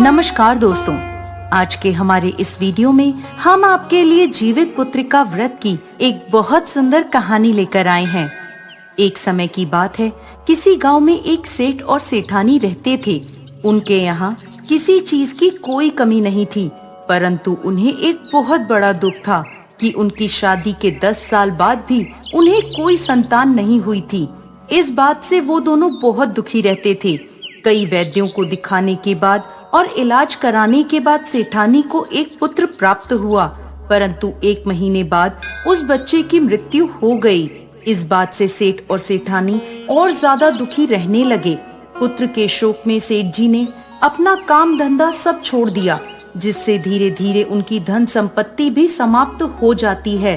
नमस्कार दोस्तों, आज के हमारे इस वीडियो में हम आपके लिए जीवित पुत्रिका व्रत की एक बहुत सुंदर कहानी लेकर आए हैं। एक समय की बात है, किसी गांव में एक सेठ और सेठानी रहते थे। उनके यहाँ किसी चीज की कोई कमी नहीं थी, परंतु उन्हें एक बहुत बड़ा दुख था कि उनकी शादी के 10 साल बाद भी उन्हें कोई संतान नहीं हुई थी। इस बात से वो दोनों बहुत दुखी रहते थे। कई वैद्यों को दिखाने के बाद और इलाज कराने के बाद सेठानी को एक पुत्र प्राप्त हुआ, परंतु 1 महीने बाद उस बच्चे की मृत्यु हो गई। इस बात से सेठ और सेठानी और ज्यादा दुखी रहने लगे। पुत्र के शोक में सेठ जी ने अपना काम धंधा सब छोड़ दिया, जिससे धीरे धीरे उनकी धन संपत्ति भी समाप्त हो जाती है।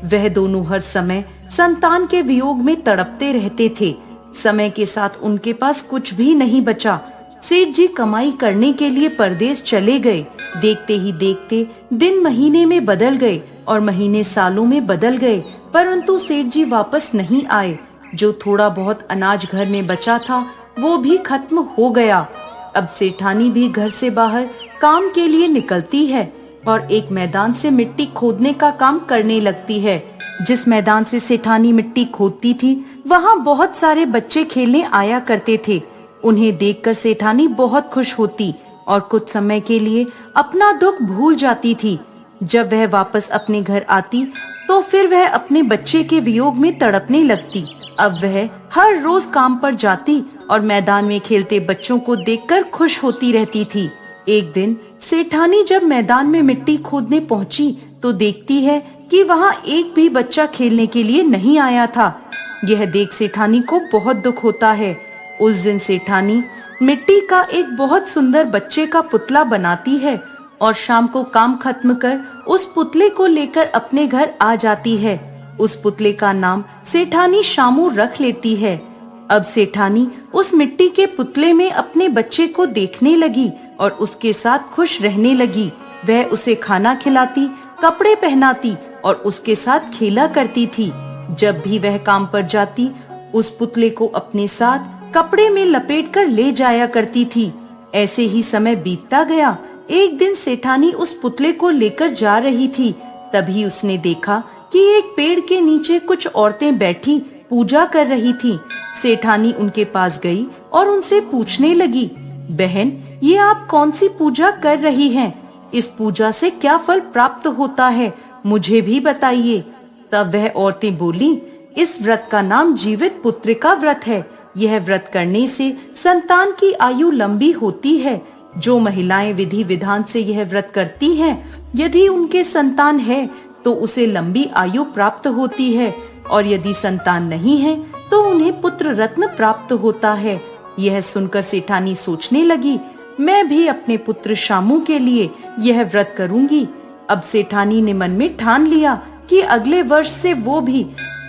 वह दोनों हर समय संतान के वियोग में तड़पते रहते थे। समय के साथ उनके पास कुछ भी नहीं बचा। सेठ जी कमाई करने के लिए परदेश चले गए। देखते ही देखते दिन महीने में बदल गए और महीने सालों में बदल गए, परंतु सेठ जी वापस नहीं आए। जो थोड़ा बहुत अनाज घर में बचा था वो भी खत्म हो गया। अब सेठानी भी घर से बाहर काम के लिए निकलती है और एक मैदान से मिट्टी खोदने का काम करने लगती है। जिस मैदान से सेठानी मिट्टी खोदती थी, वहाँ बहुत सारे बच्चे खेलने आया करते थे। उन्हें देखकर सेठानी बहुत खुश होती और कुछ समय के लिए अपना दुख भूल जाती थी। जब वह वापस अपने घर आती तो फिर वह अपने बच्चे के वियोग में तड़पने लगती। अब वह हर रोज काम पर जाती और मैदान में खेलते बच्चों को देखकर खुश होती रहती थी। एक दिन सेठानी जब मैदान में मिट्टी खोदने पहुंची तो देखती है कि वहाँ एक भी बच्चा खेलने के लिए नहीं आया था। यह देख सेठानी को बहुत दुख होता है। उस दिन सेठानी मिट्टी का एक बहुत सुंदर बच्चे का पुतला बनाती है और शाम को काम खत्म कर उस पुतले को लेकर अपने घर आ जाती है। उस पुतले का नाम सेठानी शामू रख लेती है। अब सेठानी उस मिट्टी के पुतले में अपने बच्चे को देखने लगी और उसके साथ खुश रहने लगी। वह उसे खाना खिलाती, कपड़े पहनाती और उसके साथ खेला करती थी। जब भी वह काम पर जाती, उस पुतले को अपने साथ कपड़े में लपेटकर ले जाया करती थी। ऐसे ही समय बीतता गया। एक दिन सेठानी उस पुतले को लेकर जा रही थी, तभी उसने देखा कि एक पेड़ के नीचे कुछ औरतें बैठी पूजा कर रही थीं। सेठानी उनके पास गई और उनसे पूछने लगी, बहन, ये आप कौन सी पूजा कर रही हैं? इस पूजा से क्या फल प्राप्त होता है, मुझे भी बताइए। तब वह औरतें बोली, इस व्रत का नाम जीवित पुत्रिका व्रत है। यह व्रत करने से संतान की आयु लंबी होती है। जो महिलाएं विधि विधान से यह व्रत करती हैं, यदि उनके संतान है तो उसे लंबी आयु प्राप्त होती है, और यदि संतान नहीं है तो उन्हें पुत्र रत्न प्राप्त होता है। यह सुनकर सेठानी सोचने लगी, मैं भी अपने पुत्र शामू के लिए यह व्रत करूंगी। अब सेठानी ने मन में ठान लिया कि अगले वर्ष से वो भी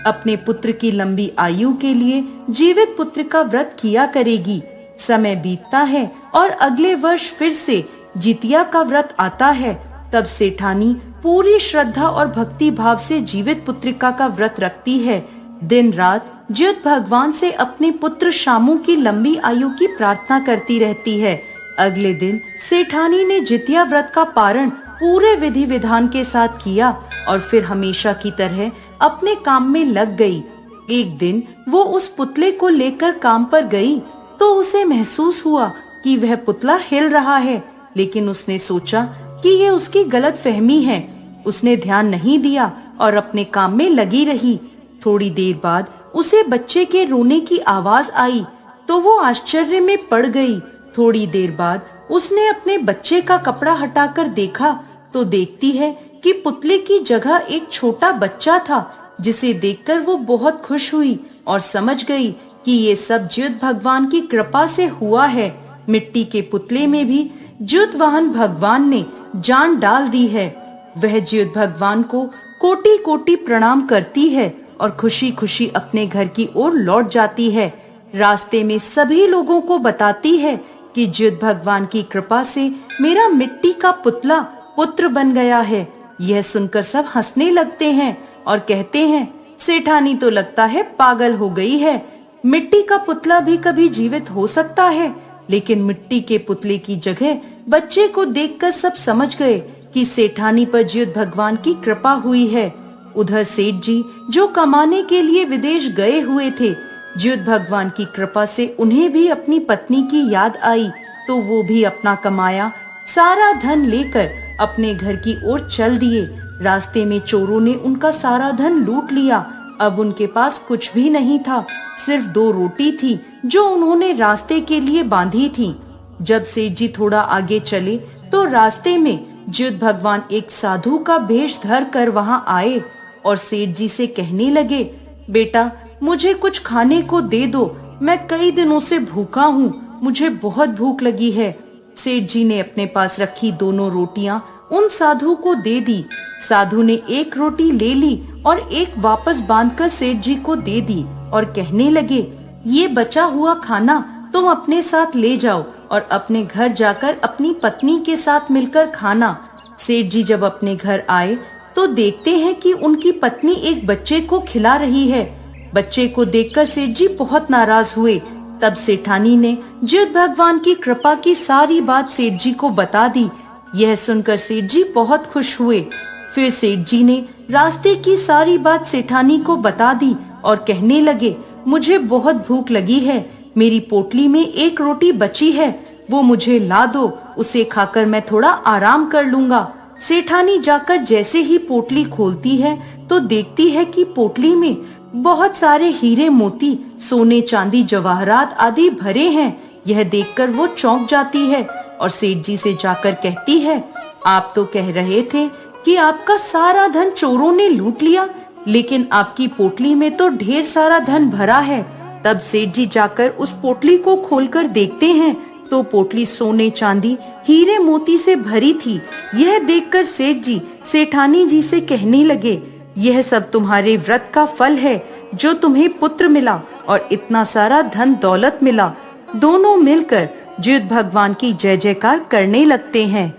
अपने पुत्र की लंबी आयु के लिए जीवित पुत्र का व्रत किया करेगी। समय बीतता है और अगले वर्ष फिर से जितिया का व्रत आता है। तब सेठानी पूरी श्रद्धा और भक्ति भाव से जीवित पुत्रिका का व्रत रखती है। दिन रात ज्योत भगवान से अपने पुत्र शामू की लंबी आयु की प्रार्थना करती रहती है। अगले दिन सेठानी ने जितिया व्रत का पारण पूरे विधि विधान के साथ किया और फिर हमेशा की तरह अपने काम में लग गई। एक दिन वो उस पुतले को लेकर काम पर गई तो उसे महसूस हुआ कि वह पुतला हिल रहा है, लेकिन उसने सोचा कि ये उसकी गलत फहमी है। उसने ध्यान नहीं दिया और अपने काम में लगी रही। थोड़ी देर बाद उसे बच्चे के रोने की आवाज आई तो वो आश्चर्य में पड़ गई। थोड़ी देर बाद उसने अपने बच्चे का कपड़ा हटाकर देखा तो देखती है कि पुतले की जगह एक छोटा बच्चा था, जिसे देखकर वो बहुत खुश हुई और समझ गई कि ये सब ज्योत भगवान की कृपा से हुआ है। मिट्टी के पुतले में भी ज्योत वाहन भगवान ने जान डाल दी है। वह ज्योत भगवान को कोटि कोटि प्रणाम करती है और खुशी खुशी अपने घर की ओर लौट जाती है। रास्ते में सभी लोगों को बताती है कि ज्योत भगवान की कृपा से मेरा मिट्टी का पुतला पुत्र बन गया है। यह सुनकर सब हंसने लगते हैं और कहते हैं, सेठानी तो लगता है पागल हो गई है। मिट्टी का पुतला भी कभी जीवित हो सकता है? लेकिन मिट्टी के पुतले की जगह बच्चे को देखकर सब समझ गए कि सेठानी पर ज्योत भगवान की कृपा हुई है। उधर सेठ जी जो कमाने के लिए विदेश गए हुए थे, ज्योत भगवान की कृपा से उन्हें भी अपनी पत्नी की याद आई, तो वो भी अपना कमाया सारा धन लेकर अपने घर की ओर चल दिए। रास्ते में चोरों ने उनका सारा धन लूट लिया। अब उनके पास कुछ भी नहीं था, सिर्फ 2 रोटी थी जो उन्होंने रास्ते के लिए बांधी थी। जब सेठ जी थोड़ा आगे चले तो रास्ते में ज्योत भगवान एक साधु का भेष धर कर वहां आए और सेठ जी से कहने लगे, बेटा मुझे कुछ खाने को दे दो, मैं कई दिनों से भूखा हूँ, मुझे बहुत भूख लगी है। सेठ जी ने अपने पास रखी दोनों रोटियां उन साधु को दे दी। साधु ने एक रोटी ले ली और एक वापस बांधकर सेठ जी को दे दी और कहने लगे, ये बचा हुआ खाना तुम अपने साथ ले जाओ और अपने घर जाकर अपनी पत्नी के साथ मिलकर खाना। सेठ जी जब अपने घर आए तो देखते हैं कि उनकी पत्नी एक बच्चे को खिला रही है। बच्चे को देखकर सेठ जी बहुत नाराज हुए। तब सेठानी ने ज्योत भगवान की कृपा की सारी बात सेठ जी को बता दी। यह सुनकर सेठ जी बहुत खुश हुए। फिर सेठ जी ने रास्ते की सारी बात सेठानी को बता दी और कहने लगे, मुझे बहुत भूख लगी है, मेरी पोटली में एक रोटी बची है, वो मुझे ला दो, उसे खाकर मैं थोड़ा आराम कर लूंगा। सेठानी जाकर जैसे ही पोटली खोलती है तो देखती है कि पोटली में बहुत सारे हीरे मोती, सोने चांदी जवाहरात आदि भरे हैं। यह देखकर वो चौंक जाती है और सेठ जी से जाकर कहती है, आप तो कह रहे थे कि आपका सारा धन चोरों ने लूट लिया, लेकिन आपकी पोटली में तो ढेर सारा धन भरा है। तब सेठ जी जाकर उस पोटली को खोलकर देखते हैं तो पोटली सोने चांदी हीरे मोती से भरी थी। यह देखकर सेठ जी सेठानी जी से कहने लगे, यह सब तुम्हारे व्रत का फल है जो तुम्हें पुत्र मिला और इतना सारा धन दौलत मिला। दोनों मिलकर ज्योत भगवान की जय जयकार करने लगते हैं।